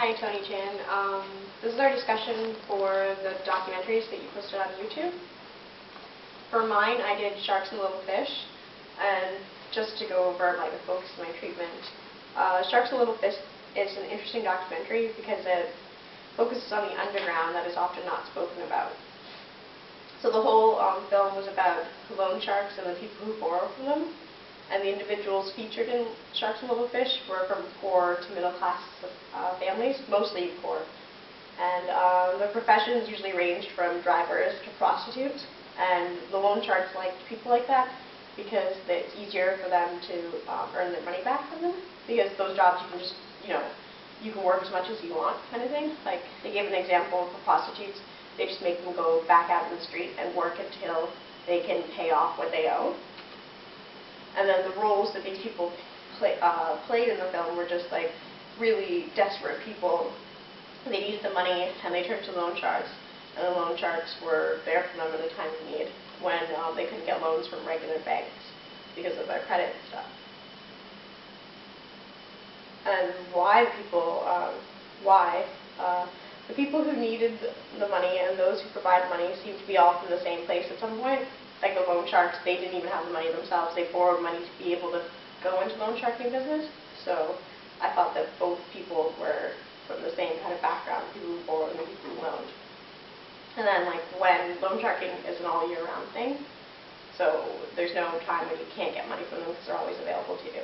Hi, Tony Chan. This is our discussion for the documentaries that you posted on YouTube. For mine, I did Sharks and Little Fish, and just to go over the focus of my treatment, Sharks and Little Fish is an interesting documentary because it focuses on the underground that is often not spoken about. So the whole film was about loan sharks and the people who borrow from them. And the individuals featured in Sharks and Little Fish were from poor to middle class families, mostly poor. And their professions usually ranged from drivers to prostitutes. And the loan sharks liked people like that because it's easier for them to earn their money back from them. Because those jobs you can just, you can work as much as you want kind of thing. Like they gave an example for prostitutes. They just make them go back out in the street and work until they can pay off what they owe. And then the roles that these people played in the film were just really desperate people. They needed the money and they turned to loan sharks. And the loan sharks were there for them in a time of need when they couldn't get loans from regular banks because of their credit and stuff. And why the people who needed the money and those who provided money seemed to be all from the same place at some point. Like the loan sharks, they didn't even have the money themselves. They borrowed money to be able to go into loan sharking business. So I thought that both people were from the same kind of background, people who borrowed and people who loaned. And then when loan sharking is an all year round thing, so there's no time when you can't get money from them because they're always available to you.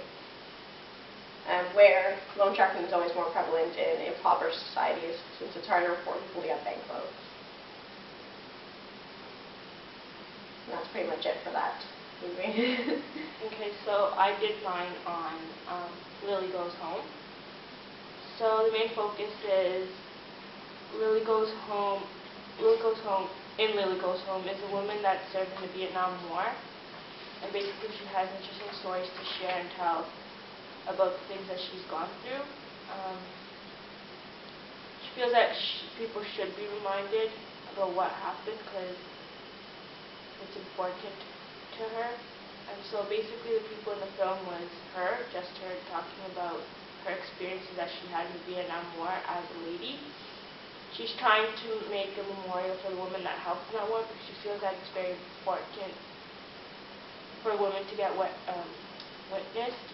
And where loan sharking is always more prevalent in impoverished societies since it's harder for people to get bank loans. And that's pretty much it for that movie. Okay, so I did mine on Lily Goes Home. So the main focus is Lily Goes Home is a woman that served in the Vietnam War. And basically she has interesting stories to share and tell about the things that she's gone through. She feels that people should be reminded about what happened because it's important to her. And so basically the people in the film was her, just her talking about her experiences that she had in the Vietnam War as a lady. She's trying to make a memorial for the women that helped in that war because she feels that it's very important for women to get witnessed.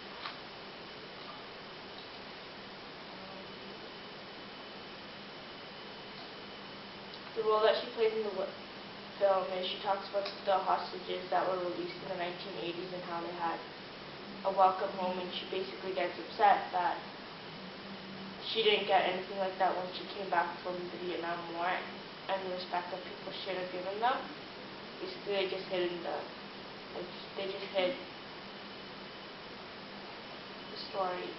The role that she plays in the film is she talks about the hostages that were released in the 1980s and how they had a welcome home, and she basically gets upset that she didn't get anything like that when she came back from the Vietnam War and the respect that people should have given them. Basically they just hid the story.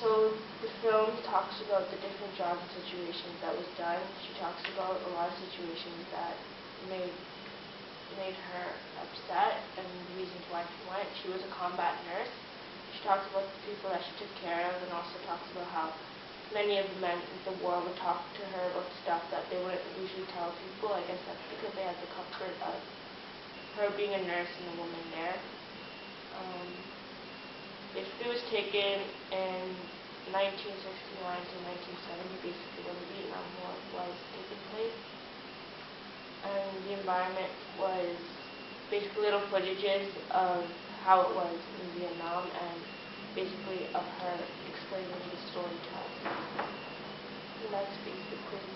So the film talks about the different jobs and situations that was done. She talks about a lot of situations that made her upset and the reasons why she went. She was a combat nurse. She talks about the people that she took care of and also talks about how many of the men in the war would talk to her about stuff that they wouldn't usually tell people. I guess that's because they had the comfort of her being a nurse and a woman there. It was taken in 1969 to 1970, basically when the Vietnam War was taking place. And the environment was basically little footages of how it was in Vietnam and basically of her explaining the story to us. And that's basically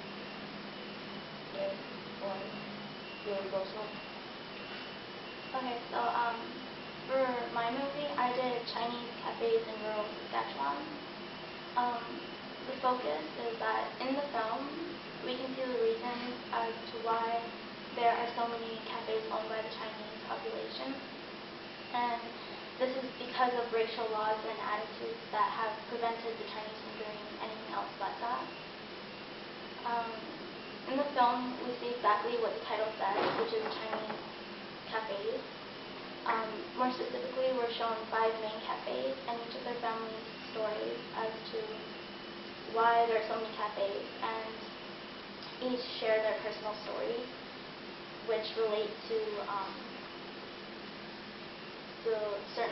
it for Lily Goes Home. Okay, so for my movie, I did Chinese cafes in rural Saskatchewan. The focus is that in the film, we can see the reasons as to why there are so many cafes owned by the Chinese population. And this is because of racial laws and attitudes that have prevented the Chinese from doing anything else but that. In the film, we see exactly what the title says, which is Chinese cafes. More specifically, we're shown 5 main cafes and each of their families' stories as to why there are so many cafes, and each share their personal stories, which relate to the certain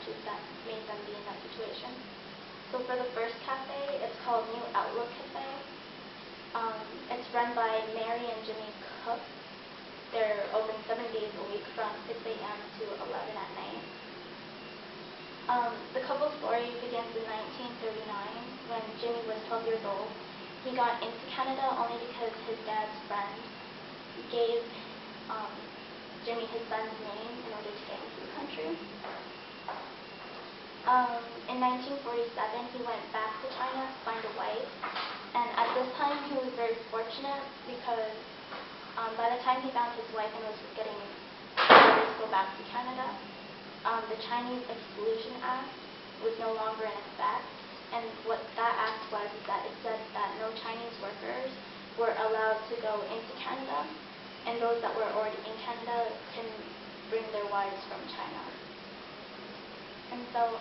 attitudes that made them be in that situation. So for the first cafe, it's called New Outlook Cafe. It's run by Mary and Jimmy Cook. They're open 7 days a week from 6 a.m. to 11 at night. The couple's story begins in 1939 when Jimmy was 12 years old. He got into Canada only because his dad's friend gave Jimmy his son's name in order to get into the country. In 1947, he went back to China to find a wife, and at this time he was very fortunate because by the time he found his wife and was getting ready to go back to Canada, the Chinese Exclusion Act was no longer in effect, and what that act was is that it said that no Chinese workers were allowed to go into Canada, and those that were already in Canada can bring their wives from China. And so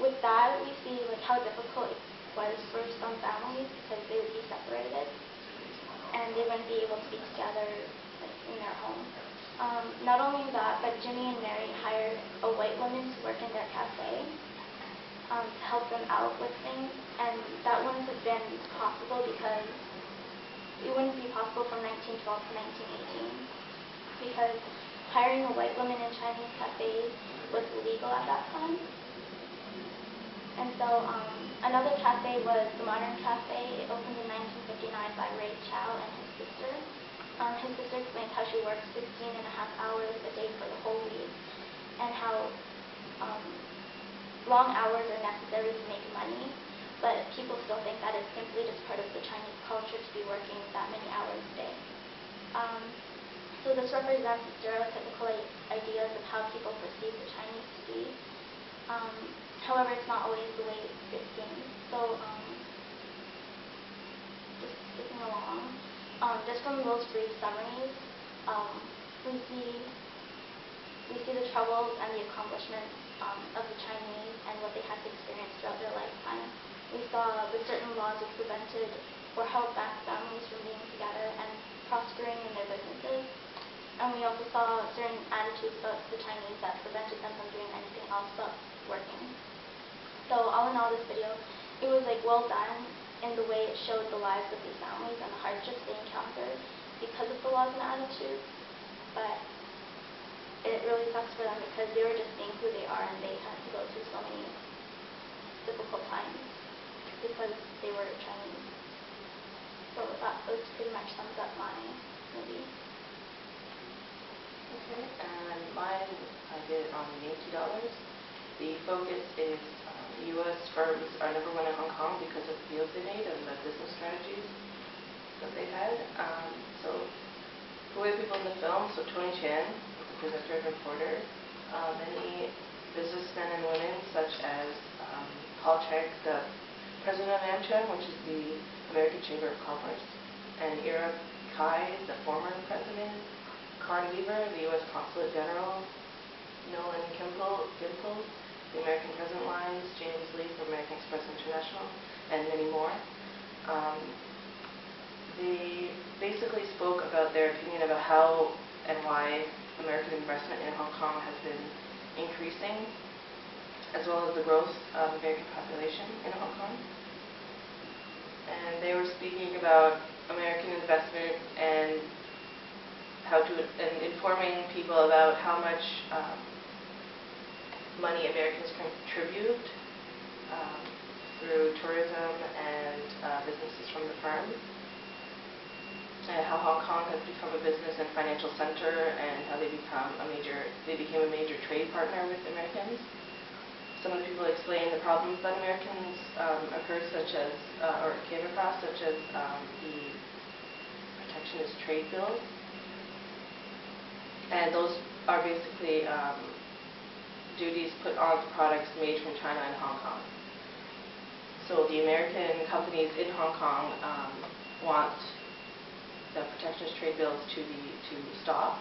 with that, we see like how difficult it was for some families because they would be separated and they wouldn't be able to be together like, in their home. Not only that, but Jimmy and Mary hired a white woman to work in their cafe to help them out with things, and that wouldn't have been possible because it wouldn't be possible from 1912 to 1918 because hiring a white woman in Chinese cafes was illegal at that time. And so another cafe was the Modern Cafe. It opened in 1959 by Ray Chow and his sister. His sister explained how she worked 16.5 hours a day for the whole week and how long hours are necessary to make money, but people still think that it's simply just part of the Chinese culture to be working that many hours a day. So this represents the stereotypical ideas of how people perceive the Chinese to be. However, it's not always the way it seems. So just skipping along, just from those brief summaries, we see the troubles and the accomplishments of the Chinese and what they had to experience throughout their lifetime. We saw that certain laws which prevented or held back families from being together and prospering in their businesses. And we also saw certain attitudes about the Chinese that prevented them from doing anything else but working. So all in all, this video, it was like well done in the way it showed the lives of these families and the hardships they encountered because of the laws and attitudes. But it really sucks for them because they were just being who they are and they had to go through so many difficult times because they were Chinese. So that was pretty much sums up my movie. Okay, and mine I did on $80. The focus is U.S. firms are number one in Hong Kong because of the deals they made and the business strategies that they had. So who are the people in the film? So Tony Chan, the presenter and reporter, many businessmen and women such as Paul Chek, the president of AmCham, which is the American Chamber of Commerce, and Ira Kai, the former president, Carn Weaver, the U.S. Consulate General, Nolan Gimple, the American President Lines, James Lee from American Express International, and many more. They basically spoke about their opinion about how and why American investment in Hong Kong has been increasing, as well as the growth of American population in Hong Kong. And they were speaking about American investment and informing people about how much money Americans contribute through tourism and businesses from the firm, and how Hong Kong has become a business and financial center, and how they became a major trade partner with Americans. Some of the people explain the problems that Americans occurred, or came across, such as the protectionist trade bills, and those are basically duties put on products made from China and Hong Kong. So the American companies in Hong Kong want the protectionist trade bills to stop.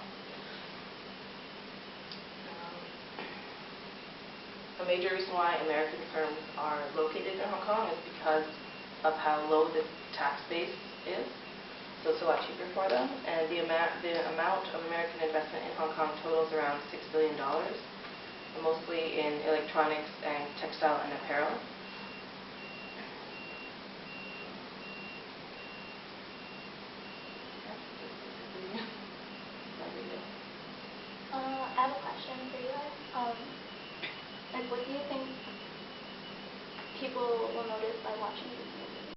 A major reason why American firms are located in Hong Kong is because of how low the tax base is. so it's a lot cheaper for them. And the amount of American investment in Hong Kong totals around $6 billion, mostly in electronics and textile and apparel. I have a question for you guys. Like, what do you think people will notice by watching